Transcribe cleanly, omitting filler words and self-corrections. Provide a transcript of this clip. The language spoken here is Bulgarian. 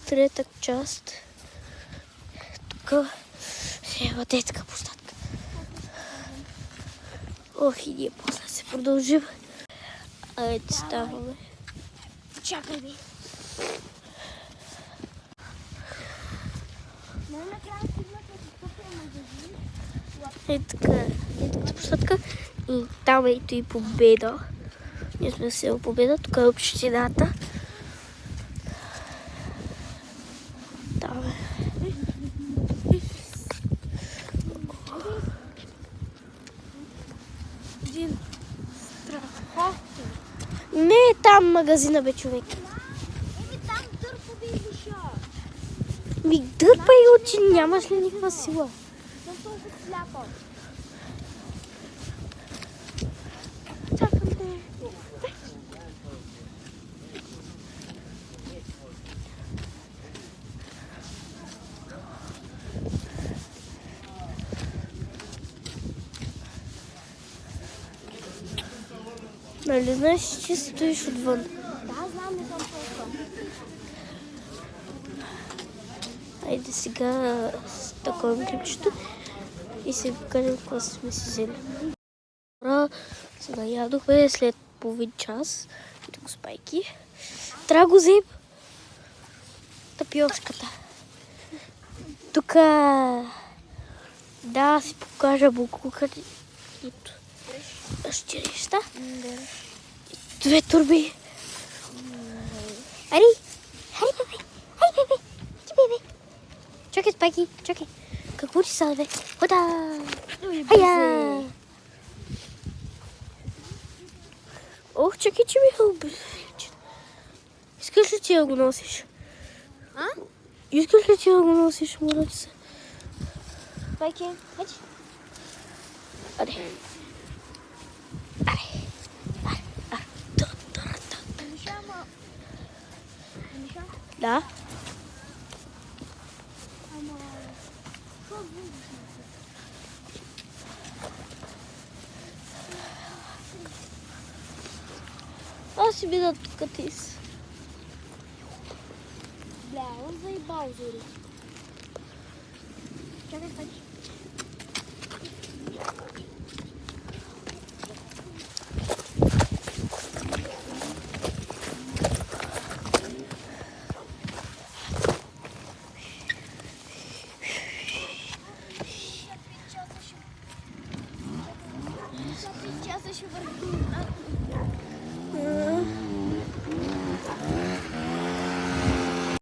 трета част. Тук е детска площадка. Ох, и ние после се продължим. Айде, ставаме. Чакай ви. Най-накрая стигнахме до тъпия магазин. Е така, детската площадка. И там ето и Победа. Ние сме в село Победа, тук е общината. Там е. Един страхотен. Не е там магазина, бе, човек. Еми там дърпа би излиша. Ми дърпай очи, нямаш ли никаква сила? Съм толкова сляпа. Чакам те. Нали знаеш, че стоиш отвън? Да, знам, не съм толкова. Айде сега такова клипчето и се покажем какво сме си взели. Се наядохме след половин час. Ето го спайки. Трябва да го взем тапиошката. Тук да си покажа буклуката. Щирища. Две турби. Ари! Ари, бебе! Ай, бебе! Ти, бебе! Чакай, спайки, чакай. Какво ти са, бе? Хода! Ая! Ох, чакай, че ми е облечен. Искаш ли ти да го носиш? А? Искаш ли ти да го носиш, моля ти се? Спайки, хач. Аре. Аре. Аре. Аре. Миша, ама... Миша? Да. Ама... Що видиш? Аз си бида тук ти си. Бля, он заебал, Зори. Чакай, спайки.